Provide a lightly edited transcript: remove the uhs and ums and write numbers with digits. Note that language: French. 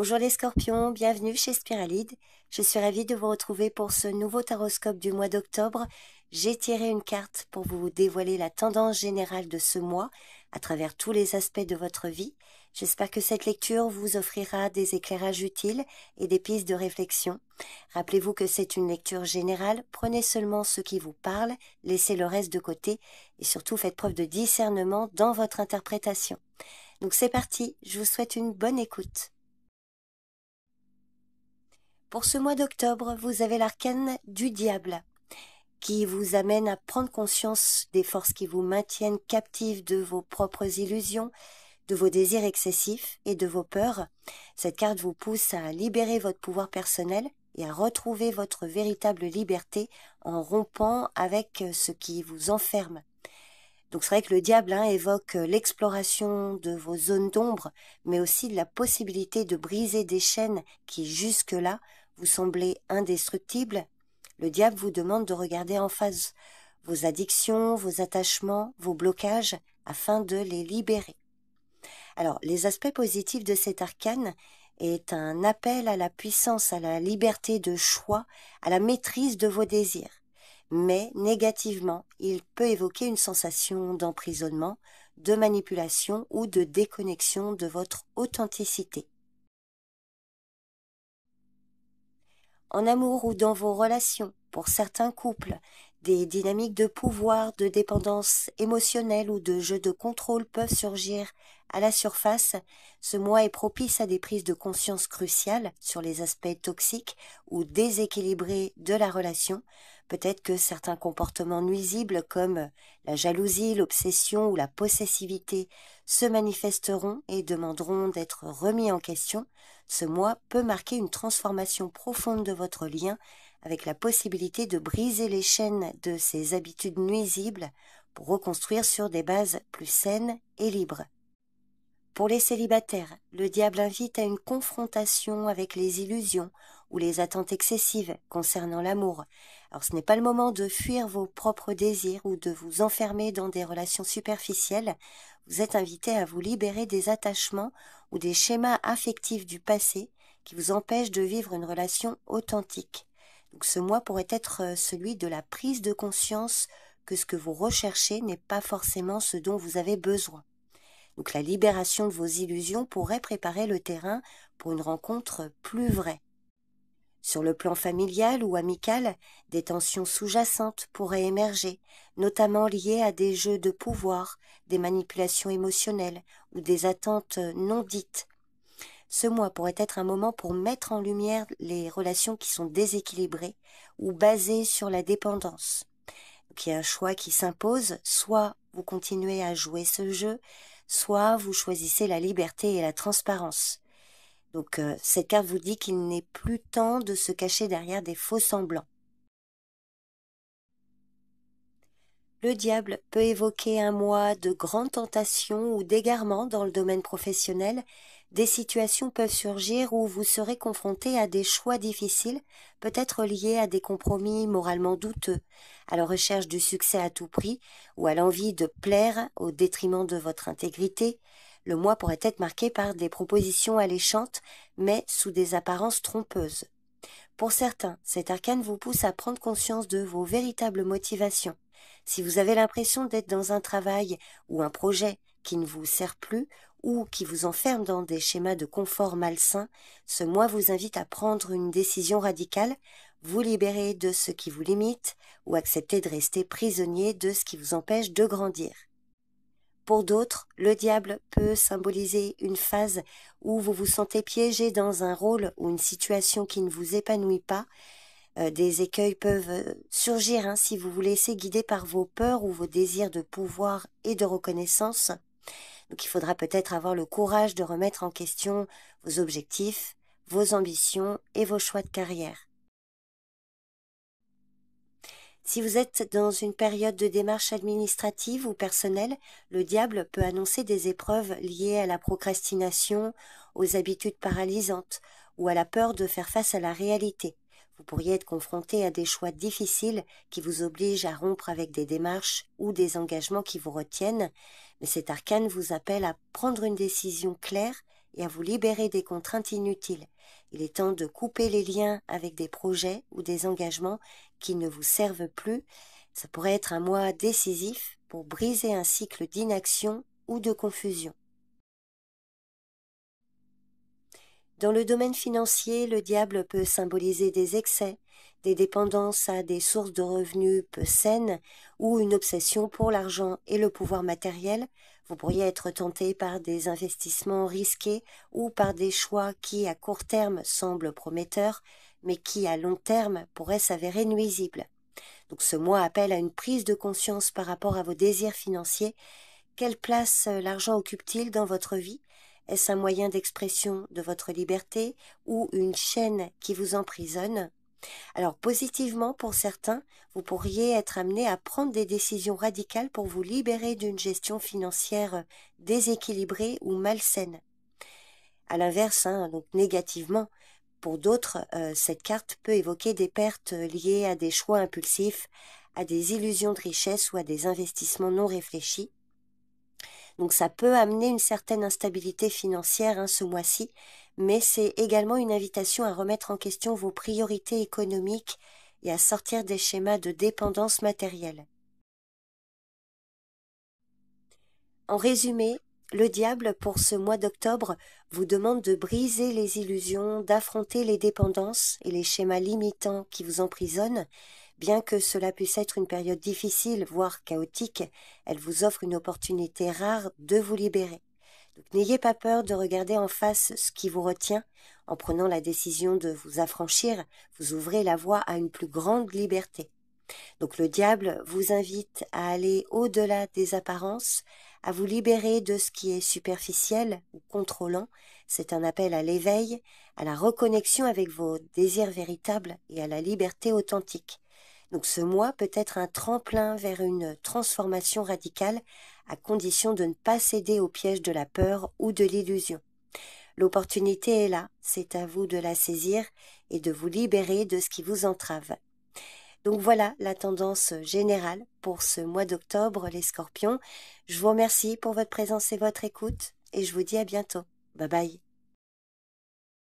Bonjour les scorpions, bienvenue chez Spiralide. Je suis ravie de vous retrouver pour ce nouveau taroscope du mois d'octobre. J'ai tiré une carte pour vous dévoiler la tendance générale de ce mois à travers tous les aspects de votre vie. J'espère que cette lecture vous offrira des éclairages utiles et des pistes de réflexion. Rappelez-vous que c'est une lecture générale, prenez seulement ce qui vous parle, laissez le reste de côté et surtout faites preuve de discernement dans votre interprétation. Donc c'est parti, je vous souhaite une bonne écoute. Pour ce mois d'octobre, vous avez l'arcane du diable qui vous amène à prendre conscience des forces qui vous maintiennent captifs de vos propres illusions, de vos désirs excessifs et de vos peurs. Cette carte vous pousse à libérer votre pouvoir personnel et à retrouver votre véritable liberté en rompant avec ce qui vous enferme. Donc c'est vrai que le diable évoque l'exploration de vos zones d'ombre, mais aussi de la possibilité de briser des chaînes qui jusque-là vous semblaient indestructibles. Le diable vous demande de regarder en face vos addictions, vos attachements, vos blocages, afin de les libérer. Alors, les aspects positifs de cet arcane est un appel à la puissance, à la liberté de choix, à la maîtrise de vos désirs. Mais négativement, il peut évoquer une sensation d'emprisonnement, de manipulation ou de déconnexion de votre authenticité. En amour ou dans vos relations, pour certains couples, des dynamiques de pouvoir, de dépendance émotionnelle ou de jeu de contrôle peuvent surgir à la surface. Ce mois est propice à des prises de conscience cruciales sur les aspects toxiques ou déséquilibrés de la relation. Peut-être que certains comportements nuisibles comme la jalousie, l'obsession ou la possessivité se manifesteront et demanderont d'être remis en question. Ce mois peut marquer une transformation profonde de votre lien avec la possibilité de briser les chaînes de ces habitudes nuisibles pour reconstruire sur des bases plus saines et libres. Pour les célibataires, le diable invite à une confrontation avec les illusions ou les attentes excessives concernant l'amour. Alors ce n'est pas le moment de fuir vos propres désirs ou de vous enfermer dans des relations superficielles. Vous êtes invité à vous libérer des attachements ou des schémas affectifs du passé qui vous empêchent de vivre une relation authentique. Donc ce mois pourrait être celui de la prise de conscience que ce que vous recherchez n'est pas forcément ce dont vous avez besoin. Donc la libération de vos illusions pourrait préparer le terrain pour une rencontre plus vraie. Sur le plan familial ou amical, des tensions sous-jacentes pourraient émerger, notamment liées à des jeux de pouvoir, des manipulations émotionnelles ou des attentes non dites. Ce mois pourrait être un moment pour mettre en lumière les relations qui sont déséquilibrées ou basées sur la dépendance. Donc il y a un choix qui s'impose, soit vous continuez à jouer ce jeu, soit vous choisissez la liberté et la transparence. Donc cette carte vous dit qu'il n'est plus temps de se cacher derrière des faux semblants. Le diable peut évoquer un mois de grandes tentations ou d'égarements dans le domaine professionnel. Des situations peuvent surgir où vous serez confronté à des choix difficiles, peut-être liés à des compromis moralement douteux, à la recherche du succès à tout prix ou à l'envie de plaire au détriment de votre intégrité. Le mois pourrait être marqué par des propositions alléchantes, mais sous des apparences trompeuses. Pour certains, cet arcane vous pousse à prendre conscience de vos véritables motivations. Si vous avez l'impression d'être dans un travail ou un projet qui ne vous sert plus ou qui vous enferme dans des schémas de confort malsains, ce mois vous invite à prendre une décision radicale, vous libérer de ce qui vous limite ou accepter de rester prisonnier de ce qui vous empêche de grandir. Pour d'autres, le diable peut symboliser une phase où vous vous sentez piégé dans un rôle ou une situation qui ne vous épanouit pas. Des écueils peuvent surgir si vous vous laissez guider par vos peurs ou vos désirs de pouvoir et de reconnaissance. Donc il faudra peut-être avoir le courage de remettre en question vos objectifs, vos ambitions et vos choix de carrière. Si vous êtes dans une période de démarche administrative ou personnelle, le diable peut annoncer des épreuves liées à la procrastination, aux habitudes paralysantes ou à la peur de faire face à la réalité. Vous pourriez être confronté à des choix difficiles qui vous obligent à rompre avec des démarches ou des engagements qui vous retiennent, mais cet arcane vous appelle à prendre une décision claire et à vous libérer des contraintes inutiles. Il est temps de couper les liens avec des projets ou des engagements qui ne vous servent plus. Ça pourrait être un mois décisif pour briser un cycle d'inaction ou de confusion. Dans le domaine financier, le diable peut symboliser des excès, des dépendances à des sources de revenus peu saines ou une obsession pour l'argent et le pouvoir matériel. Vous pourriez être tenté par des investissements risqués ou par des choix qui, à court terme, semblent prometteurs, mais qui, à long terme, pourraient s'avérer nuisibles. Donc ce mois appelle à une prise de conscience par rapport à vos désirs financiers. Quelle place l'argent occupe-t-il dans votre vie? Est-ce un moyen d'expression de votre liberté ou une chaîne qui vous emprisonne? Alors positivement, pour certains, vous pourriez être amené à prendre des décisions radicales pour vous libérer d'une gestion financière déséquilibrée ou malsaine. À l'inverse, donc négativement, pour d'autres, cette carte peut évoquer des pertes liées à des choix impulsifs, à des illusions de richesse ou à des investissements non réfléchis. Donc ça peut amener une certaine instabilité financière ce mois-ci, mais c'est également une invitation à remettre en question vos priorités économiques et à sortir des schémas de dépendance matérielle. En résumé, le diable, pour ce mois d'octobre, vous demande de briser les illusions, d'affronter les dépendances et les schémas limitants qui vous emprisonnent. Bien que cela puisse être une période difficile, voire chaotique, elle vous offre une opportunité rare de vous libérer. Donc n'ayez pas peur de regarder en face ce qui vous retient. En prenant la décision de vous affranchir, vous ouvrez la voie à une plus grande liberté. Donc le diable vous invite à aller au-delà des apparences, à vous libérer de ce qui est superficiel ou contrôlant. C'est un appel à l'éveil, à la reconnexion avec vos désirs véritables et à la liberté authentique. Donc ce mois peut être un tremplin vers une transformation radicale à condition de ne pas céder au piège de la peur ou de l'illusion. L'opportunité est là, c'est à vous de la saisir et de vous libérer de ce qui vous entrave. Donc voilà la tendance générale pour ce mois d'octobre, les Scorpions. Je vous remercie pour votre présence et votre écoute et je vous dis à bientôt. Bye bye.